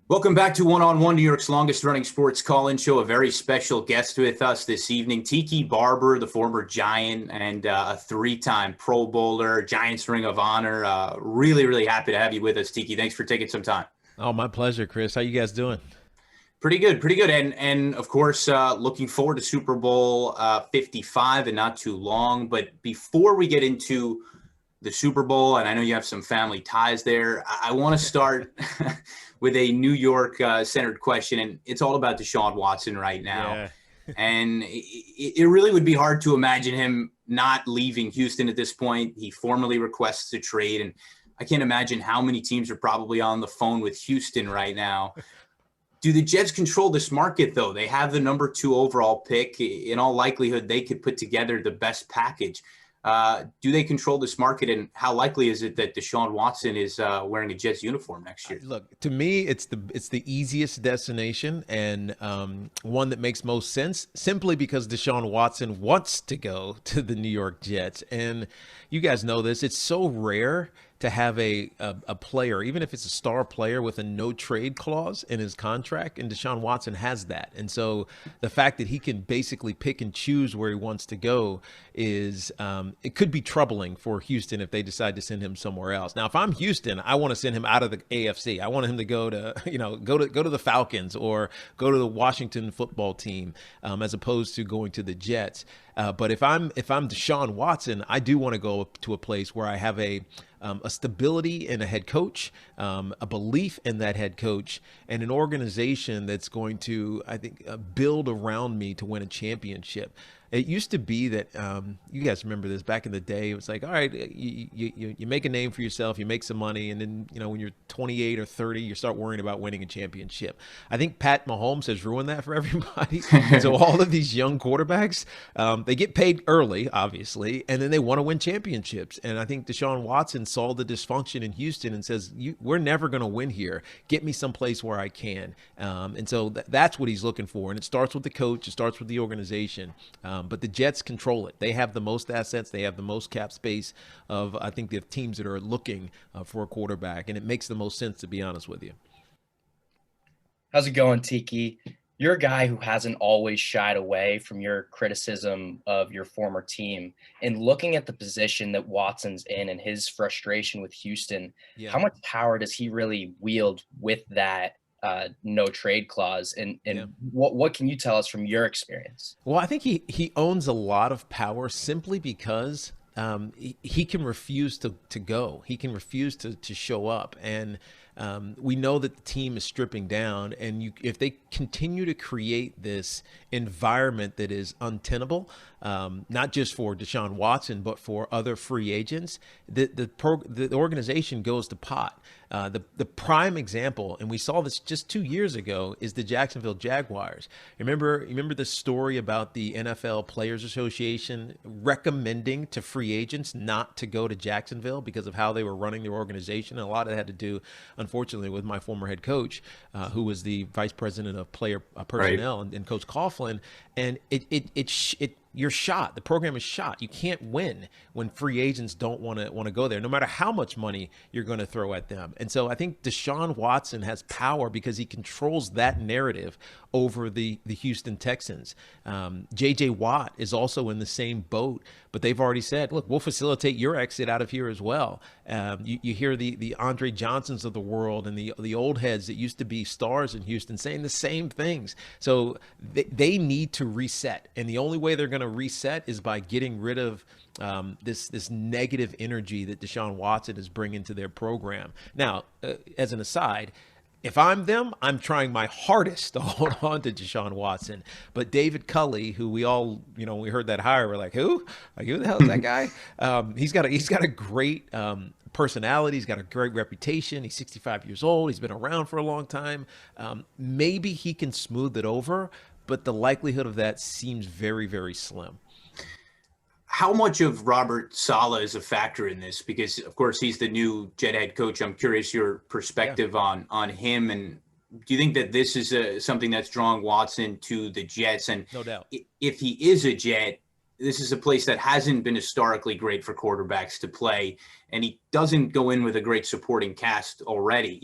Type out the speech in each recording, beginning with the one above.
Welcome back to One on One, New York's longest running sports call-in show. A very special guest with us this evening, Tiki Barber, the former Giant and a three-time Pro Bowler, Giants Ring of Honor. Really happy to have you with us, Tiki. Thanks for taking some time. Oh, my pleasure, Chris. How you guys doing? Pretty good. And of course, looking forward to Super Bowl 55 and not too long. But before we get into the Super Bowl, and I know you have some family ties there, I want to start with a New York centered question, and it's all about Deshaun Watson right now. Yeah. And it really would be hard to imagine him not leaving Houston at this point. He formally requests a trade, and I can't imagine how many teams are probably on the phone with Houston right now. Do the Jets control this market, though? They have the number 2 overall pick. In all likelihood, they could put together the best package. Do they control this market, and how likely is it that Deshaun Watson is wearing a Jets uniform next year? Look, to me, it's the easiest destination and one that makes most sense simply because Deshaun Watson wants to go to the New York Jets. And you guys know this. It's so rare to have a player, even if it's a star player, with a no trade clause in his contract, and Deshaun Watson has that. And so the fact that he can basically pick and choose where he wants to go is it could be troubling for Houston if they decide to send him somewhere else. Now, if I'm Houston, I want to send him out of the AFC. I want him to go to go to the Falcons or go to the Washington football team as opposed to going to the Jets. But if I'm Deshaun Watson, I do want to go to a place where I have a stability in a head coach, a belief in that head coach, and an organization that's going to, I think, build around me to win a championship. It used to be that you guys remember this back in the day. It was like, all right, you make a name for yourself, you make some money, and then when you're 28 or 30, you start worrying about winning a championship. I think Pat Mahomes has ruined that for everybody. And so all of these young quarterbacks, they get paid early, obviously, and then they want to win championships. And I think Deshaun Watson saw the dysfunction in Houston and says, we're never going to win here. Get me someplace where I can. And so that's what he's looking for. And it starts with the coach. It starts with the organization. But the Jets control it. They have the most assets. They have the most cap space of, I think, the teams that are looking for a quarterback. And it makes the most sense, to be honest with you. How's it going, Tiki? You're a guy who hasn't always shied away from your criticism of your former team. And looking at the position that Watson's in and his frustration with Houston, How much power does he really wield with that no trade clause? And what can you tell us from your experience? Well, I think he owns a lot of power simply because he can refuse to go. He can refuse to show up. And we know that the team is stripping down, and if they continue to create this environment that is untenable, not just for Deshaun Watson, but for other free agents, the organization goes to pot. The prime example, and we saw this just 2 years ago, is the Jacksonville Jaguars. Remember the story about the NFL Players Association recommending to free agents not to go to Jacksonville because of how they were running their organization. And a lot of it had to do, unfortunately, with my former head coach, who was the vice president of player personnel, right, and Coach Coughlin. And you're shot. The program is shot. You can't win when free agents don't want to go there, no matter how much money you're going to throw at them. And so I think Deshaun Watson has power because he controls that narrative over the Houston Texans. J.J. Watt is also in the same boat, but they've already said, look, we'll facilitate your exit out of here as well. You hear the Andre Johnsons of the world and the old heads that used to be stars in Houston saying the same things. So they need to reset. And the only way they're going to reset is by getting rid of this negative energy that Deshaun Watson is bringing to their program. Now, as an aside, if I'm them, I'm trying my hardest to hold on to Deshaun Watson. But David Culley, who we all, we heard that hire, we're like, who? Like, who the hell is that guy? He's got a great personality. He's got a great reputation. He's 65 years old. He's been around for a long time. Maybe he can smooth it over, but the likelihood of that seems very, very slim. How much of Robert Saleh is a factor in this? Because, of course, he's the new Jet head coach. I'm curious your perspective on him. And do you think that this is something that's drawing Watson to the Jets? And no doubt, if he is a Jet, this is a place that hasn't been historically great for quarterbacks to play. And he doesn't go in with a great supporting cast already.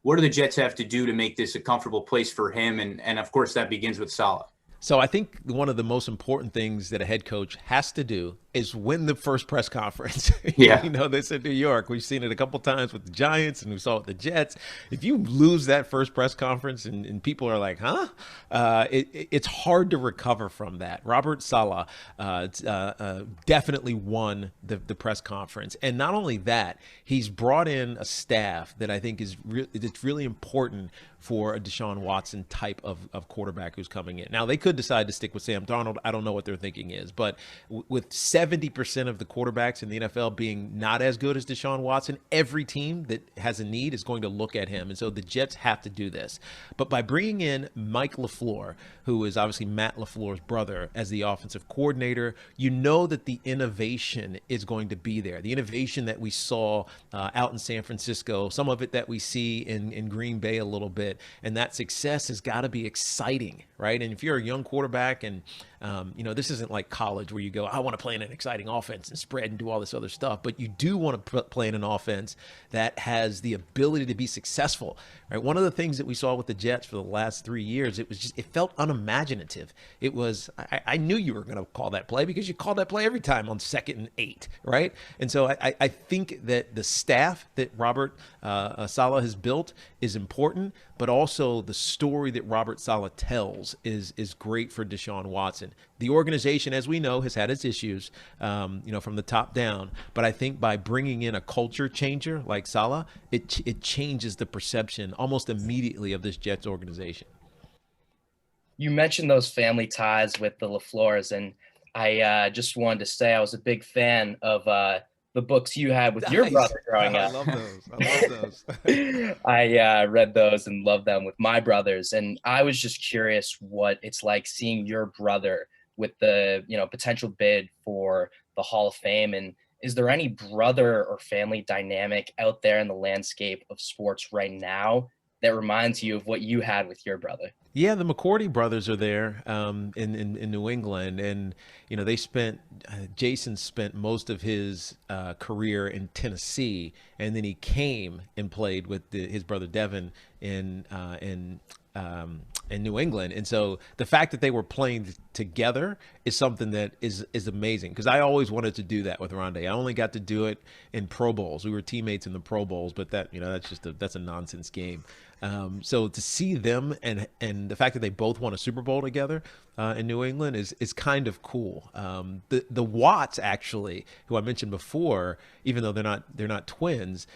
What do the Jets have to do to make this a comfortable place for him? And of course, that begins with Saleh. So I think one of the most important things that a head coach has to do is win the first press conference. Yeah. You know, this in New York. We've seen it a couple times with the Giants, and we saw it with the Jets. If you lose that first press conference and people are like, huh? It's hard to recover from that. Robert Saleh definitely won the press conference. And not only that, he's brought in a staff that I think is it's really important for a Deshaun Watson type of quarterback who's coming in. Now, they could decide to stick with Sam Darnold. I don't know what their thinking is. But with 70% of the quarterbacks in the NFL being not as good as Deshaun Watson, every team that has a need is going to look at him. And so the Jets have to do this. But by bringing in Mike LaFleur, who is obviously Matt LaFleur's brother, as the offensive coordinator, you know that the innovation is going to be there. The innovation that we saw out in San Francisco, some of it that we see in Green Bay a little bit, and that success has got to be exciting, right? And if you're a young quarterback and this isn't like college where you go, I want to play in an exciting offense and spread and do all this other stuff. But you do want to play in an offense that has the ability to be successful, right? One of the things that we saw with the Jets for the last 3 years, it felt unimaginative. It was, I knew you were going to call that play because you called that play every time on 2nd and 8, right? And so I think that the staff that Robert Saleh has built is important, but also the story that Robert Saleh tells is great for Deshaun Watson. The organization, as we know, has had its issues, from the top down. But I think by bringing in a culture changer like Saleh, it changes the perception almost immediately of this Jets organization. You mentioned those family ties with the LaFleurs, and I just wanted to say I was a big fan of the books you had with your brother growing up. I love those. I read those and loved them with my brothers. And I was just curious what it's like seeing your brother with the, potential bid for the Hall of Fame. And is there any brother or family dynamic out there in the landscape of sports right now that reminds you of what you had with your brother? Yeah, the McCourty brothers are there in New England, and Jason spent most of his career in Tennessee, and then he came and played with his brother Devin in New England. And so the fact that they were playing together is something that is amazing, because I always wanted to do that with Rondé. I only got to do it in Pro Bowls. We were teammates in the Pro Bowls, but that's a nonsense game. So to see them and the fact that they both won a Super Bowl together in New England is kind of cool. The Watts, actually, who I mentioned before, even though they're not twins,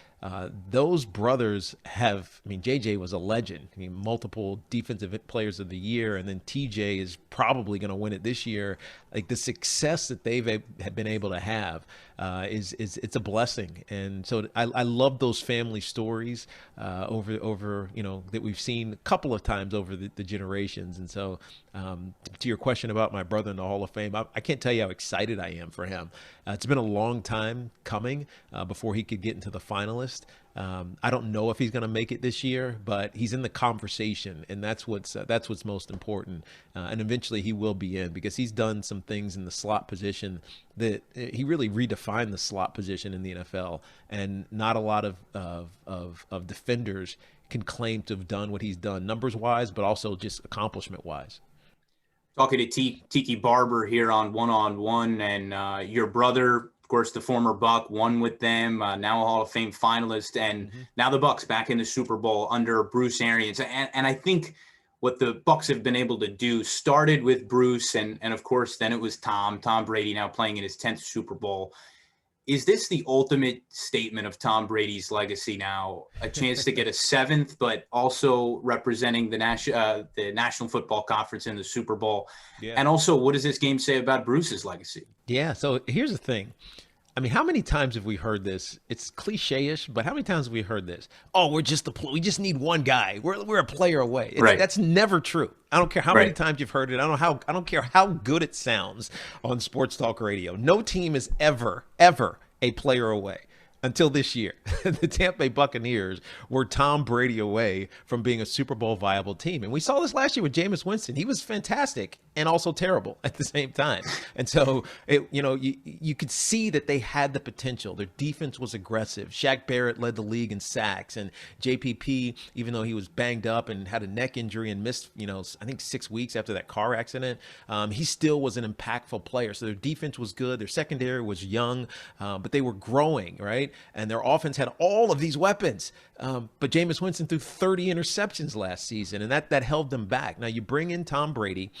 those brothers JJ was a legend. Multiple defensive players of the year, and then TJ is probably going to win it this year. Like, the success that they've been able to have it's a blessing. And so I love those family stories over that we've seen a couple of times over the generations. And so to your question about my brother in the Hall of Fame, I can't tell you how excited I am for him. It's been a long time coming before he could get into the finalist. I don't know if he's going to make it this year, but he's in the conversation, and that's what's most important. And eventually he will be in, because he's done some things in the slot position that he really redefined the slot position in the NFL, and not a lot of defenders can claim to have done what he's done numbers wise, but also just accomplishment wise. Talking to Tiki Barber here on One, and your brother, of course, the former Buck, won with them, now a Hall of Fame finalist, and now the Bucs back in the Super Bowl under Bruce Arians. And I think what the Bucs have been able to do started with Bruce, and of course, then it was Tom Brady, now playing in his 10th Super Bowl. Is this the ultimate statement of Tom Brady's legacy now? A chance to get a 7th, but also representing the National Football Conference in the Super Bowl. Yeah. And also, what does this game say about Bruce's legacy? Yeah, so here's the thing. How many times have we heard this? It's cliche-ish, but how many times have we heard this? Oh, we just need one guy. We're a player away. Right. That's never true. I don't care how many times you've heard it. I don't care how good it sounds on sports talk radio. No team is ever a player away. until this year. The Tampa Bay Buccaneers were Tom Brady away from being a Super Bowl viable team. And we saw this last year with Jameis Winston. He was fantastic and also terrible at the same time. And so, you could see that they had the potential. Their defense was aggressive. Shaq Barrett led the league in sacks. And JPP, even though he was banged up and had a neck injury and missed, I think 6 weeks after that car accident, he still was an impactful player. So their defense was good. Their secondary was young, but they were growing, right? And their offense had all of these weapons. But Jameis Winston threw 30 interceptions last season, and that held them back. Now you bring in Tom Brady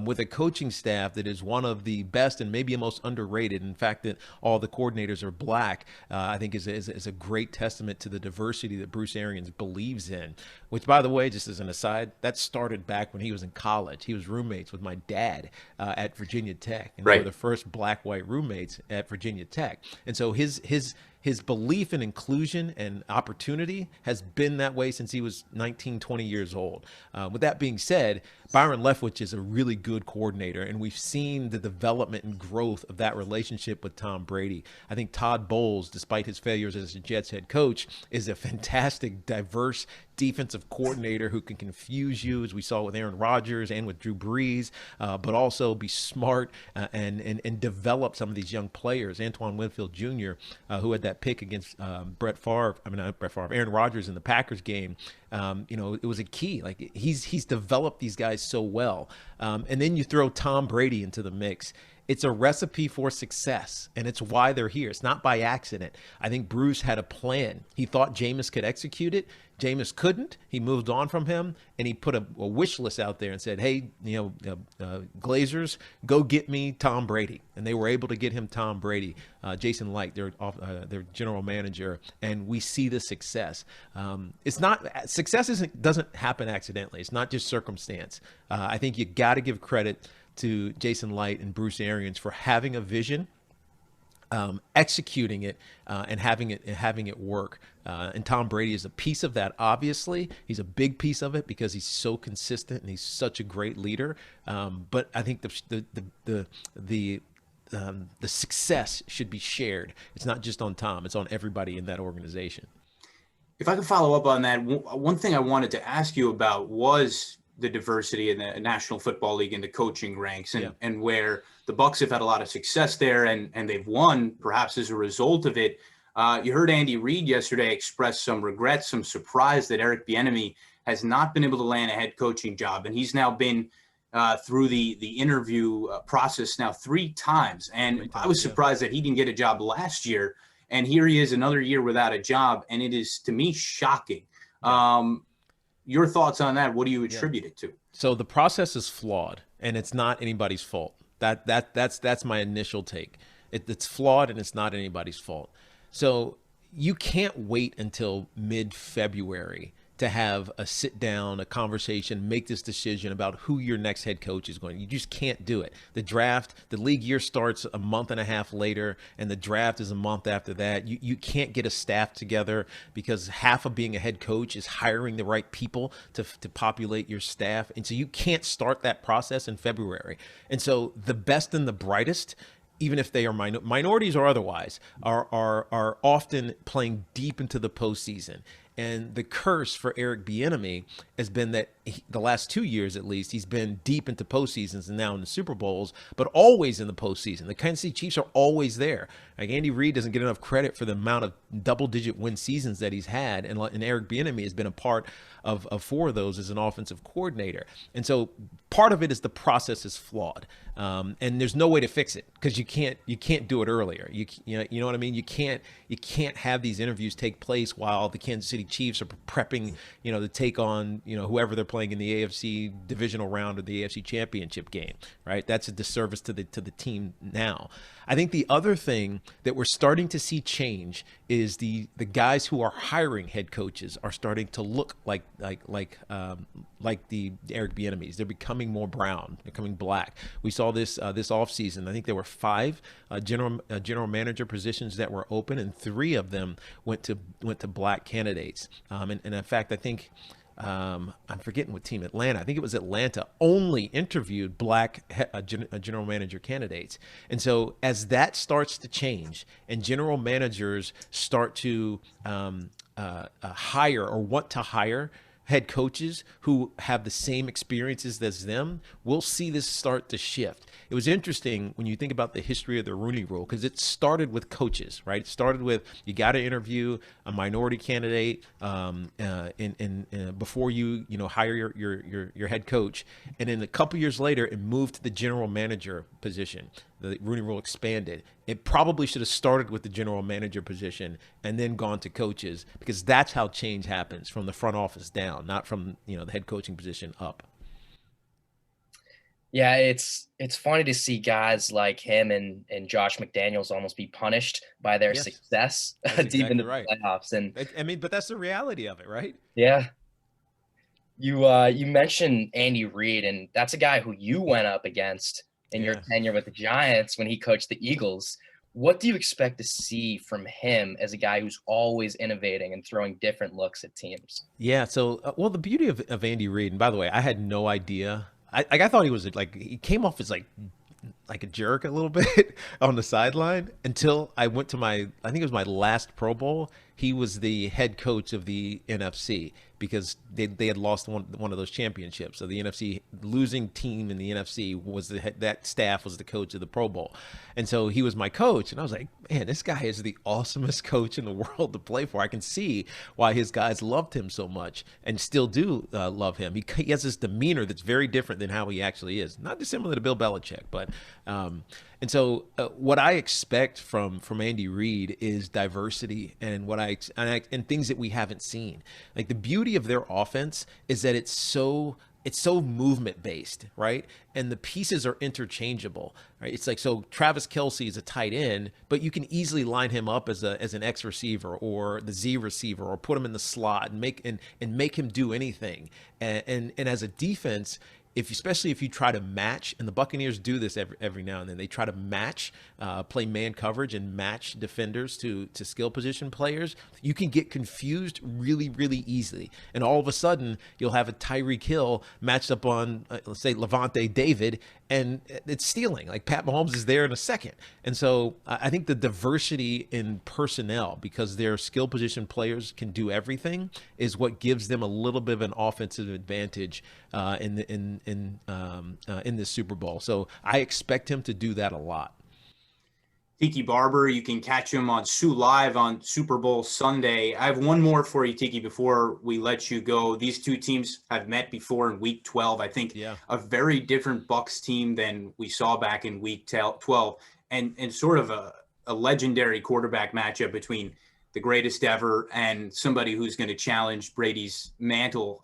with a coaching staff that is one of the best and maybe most underrated. In fact, that all the coordinators are black, I think is a great testament to the diversity that Bruce Arians believes in. Which, by the way, just as an aside, that started back when he was in college. He was roommates with my dad at Virginia Tech, and they were the first black-white roommates at Virginia Tech. And so his belief in inclusion and opportunity has been that way since he was 19, 20 years old. With that being said, Byron Leftwich is a really good coordinator, and we've seen the development and growth of that relationship with Tom Brady. I think Todd Bowles, despite his failures as a Jets head coach, is a fantastic, diverse defensive coordinator who can confuse you, as we saw with Aaron Rodgers and with Drew Brees, but also be smart and develop some of these young players. Antoine Winfield Jr., who had that pick against Aaron Rodgers in the Packers game, it was a key. Like he's developed these guys so well. And then you throw Tom Brady into the mix. It's a recipe for success, and it's why they're here. It's not by accident. I think Bruce had a plan. He thought Jameis could execute it. Jameis couldn't. He moved on from him, and he put a wish list out there and said, hey, Glazers, go get me Tom Brady. And they were able to get him Tom Brady, Jason Light, their general manager, and we see the success. Success doesn't happen accidentally. It's not just circumstance. I think you got to give credit to Jason Light and Bruce Arians for having a vision, executing it, and having it work. And Tom Brady is a piece of that. Obviously, he's a big piece of it because he's so consistent and he's such a great leader. But I think the success should be shared. It's not just on Tom; it's on everybody in that organization. If I could follow up on that, one thing I wanted to ask you about was the diversity in the National Football League in the coaching ranks, and where the Bucs have had a lot of success there, and they've won perhaps as a result of it. You heard Andy Reid yesterday express some regret, some surprise that Eric Bieniemy has not been able to land a head coaching job, and he's now been through the interview process now 3 times. And I was surprised that he didn't get a job last year, and here he is another year without a job, and it is, to me, shocking. Your thoughts on that? What do you attribute it to? So the process is flawed, and it's not anybody's fault. That's my initial take. It's flawed, and it's not anybody's fault. So you can't wait until mid-February to have a sit down, a conversation, make this decision about who your next head coach is going. You just can't do it. The draft, the league year starts a month and a half later, and the draft is a month after that. You can't get a staff together because half of being a head coach is hiring the right people to populate your staff. And so you can't start that process in February. And so the best and the brightest, even if they are minorities or otherwise, are often playing deep into the postseason. And the curse for Eric Bieniemy has been that the last 2 years, at least, he's been deep into postseasons and now in the Super Bowls, but always in the postseason. The Kansas City Chiefs are always there. Like Andy Reid doesn't get enough credit for the amount of double-digit win seasons that he's had, and Eric Bieniemy has been a part of 4 of those as an offensive coordinator. And so part of it is the process is flawed, and there's no way to fix it because you can't do it earlier. You know what I mean? You can't have these interviews take place while the Kansas City Chiefs are prepping, to take on, whoever they're playing in the AFC divisional round or the AFC championship game, right? That's a disservice to the team now. I think the other thing that we're starting to see change is the guys who are hiring head coaches are starting to look like the Eric Bieniemys. They're becoming more brown. They're becoming black. We saw this offseason. I think there were 5 general manager positions that were open, and 3 of them went to black candidates. And in fact, I think I'm forgetting what team, Atlanta. I think it was Atlanta, only interviewed black general manager candidates. And so as that starts to change and general managers start to hire or want to hire head coaches who have the same experiences as them, we'll see this start to shift. It was interesting when you think about the history of the Rooney Rule, because it started with coaches, right? It started with, you got to interview a minority candidate before you hire your head coach, and then a couple years later, it moved to the general manager position. The Rooney Rule expanded. It probably should have started with the general manager position and then gone to coaches, because that's how change happens, from the front office down, not from the head coaching position up. Yeah, it's funny to see guys like him and Josh McDaniels almost be punished by their success deep into the playoffs. And I mean, but that's the reality of it, right? Yeah. You mentioned Andy Reid, and that's a guy who you went up against in your tenure with the Giants when he coached the Eagles. What do you expect to see from him as a guy who's always innovating and throwing different looks at teams? Yeah. So, the beauty of Andy Reid, and by the way, I had no idea. I thought he was he came off as like a jerk a little bit on the sideline until I went to I think it was my last Pro Bowl. He was the head coach of the NFC, because they had lost one of those championships. So the NFC losing team in the NFC was that staff was the coach of the Pro Bowl. And so he was my coach. And I was like, man, this guy is the awesomest coach in the world to play for. I can see why his guys loved him so much and still do love him. He has this demeanor that's very different than how he actually is. Not dissimilar to Bill Belichick, but and so what I expect from Andy Reid is diversity, and and things that we haven't seen. Like, the beauty of their offense is that it's so movement based, right? And the pieces are interchangeable, right? It's like, so Travis Kelce is a tight end, but you can easily line him up as an X receiver or the Z receiver, or put him in the slot and make him do anything. And as a defense, especially if you try to match, and the Buccaneers do this every now and then, they try to match, play man coverage and match defenders to skill position players, you can get confused really, really easily. And all of a sudden, you'll have a Tyreek Hill matched up on, let's say, Levante David, and it's stealing. Like, Pat Mahomes is there in a second. And so I think the diversity in personnel, because their skill position players can do everything, is what gives them a little bit of an offensive advantage in this Super Bowl. So I expect him to do that a lot. Tiki Barber, you can catch him on Sue Live on Super Bowl Sunday. I have one more for you, Tiki, before we let you go. These two teams have met before in Week 12. I think a very different Bucs team than we saw back in Week 12, and sort of a legendary quarterback matchup between the greatest ever and somebody who's going to challenge Brady's mantle,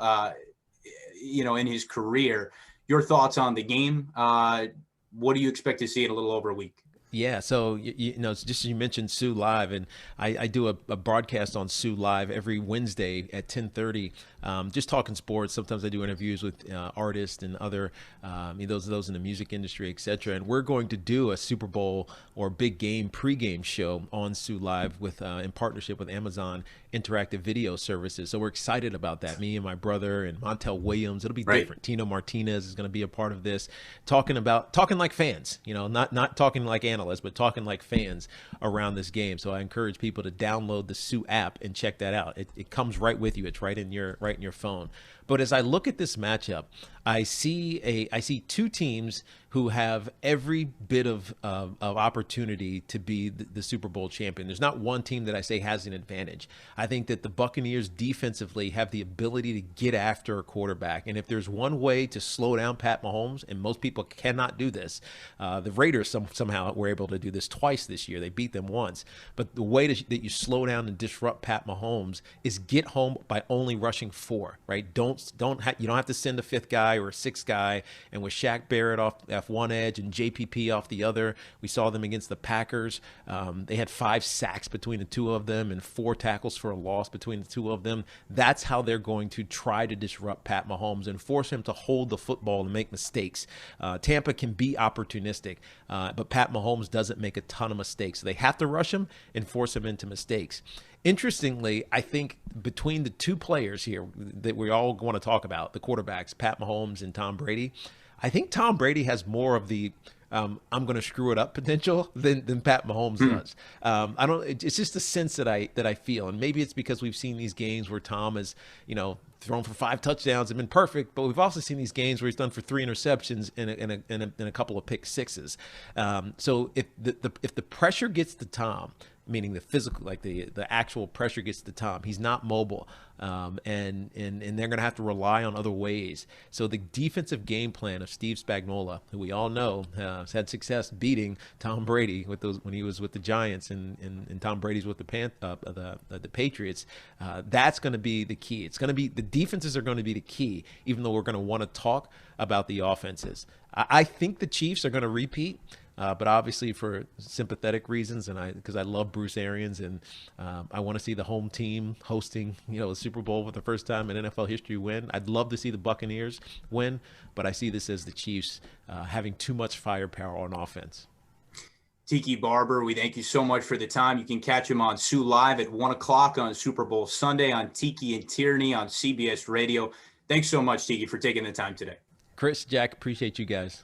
in his career. Your thoughts on the game? What do you expect to see in a little over a week? Yeah, so it's just, you mentioned Sue Live, and I do a broadcast on Sue Live every Wednesday at 10:30, just talking sports. Sometimes I do interviews with artists and other those in the music industry, etc. And we're going to do a Super Bowl or big game pregame show on Sue Live with in partnership with Amazon Interactive Video Services. So we're excited about that. Me and my brother and Montel Williams. It'll be different. Tino Martinez is going to be a part of this, talking like fans. Not talking like analysts, but talking like fans around this game. So I encourage people to download the Sue app and check that out. It comes right with you. It's right in your phone. But as I look at this matchup, I see two teams who have every bit of opportunity to be the Super Bowl champion. There's not one team that I say has an advantage. I think that the Buccaneers defensively have the ability to get after a quarterback. And if there's one way to slow down Pat Mahomes, and most people cannot do this, the Raiders somehow were able to do this twice this year. They beat them once. But the way that you slow down and disrupt Pat Mahomes is get home by only rushing 4, right? You don't have to send a 5th guy or a 6th guy. And with Shaq Barrett off one edge and JPP off the other, we saw them against the Packers. They had 5 sacks between the two of them and 4 tackles for a loss between the two of them. That's how they're going to try to disrupt Pat Mahomes and force him to hold the football and make mistakes. Tampa can be opportunistic, but Pat Mahomes Mahomes doesn't make a ton of mistakes. So they have to rush him and force him into mistakes. Interestingly, I think between the two players here that we all want to talk about, the quarterbacks, Pat Mahomes and Tom Brady, I think Tom Brady has more of the I'm going to screw it up potential than Pat Mahomes does. I don't. It's just a sense that I feel, and maybe it's because we've seen these games where Tom has, thrown for 5 touchdowns and been perfect, but we've also seen these games where he's done for 3 interceptions and a couple of pick sixes. So if the pressure gets to Tom, meaning the physical, like the actual pressure gets to Tom, he's not mobile, and they're going to have to rely on other ways. So the defensive game plan of Steve Spagnuolo, who we all know has had success beating Tom Brady with those when he was with the Giants and Tom Brady's with the Patriots, that's going to be the key. It's going to be the defenses are going to be the key, even though we're going to want to talk about the offenses. I think the Chiefs are going to repeat. But obviously for sympathetic reasons, and because I love Bruce Arians, and I want to see the home team hosting, the Super Bowl for the first time in NFL history win. I'd love to see the Buccaneers win, but I see this as the Chiefs having too much firepower on offense. Tiki Barber, we thank you so much for the time. You can catch him on Sue Live at 1:00 on Super Bowl Sunday on Tiki and Tierney on CBS Radio. Thanks so much, Tiki, for taking the time today. Chris, Jack, appreciate you guys.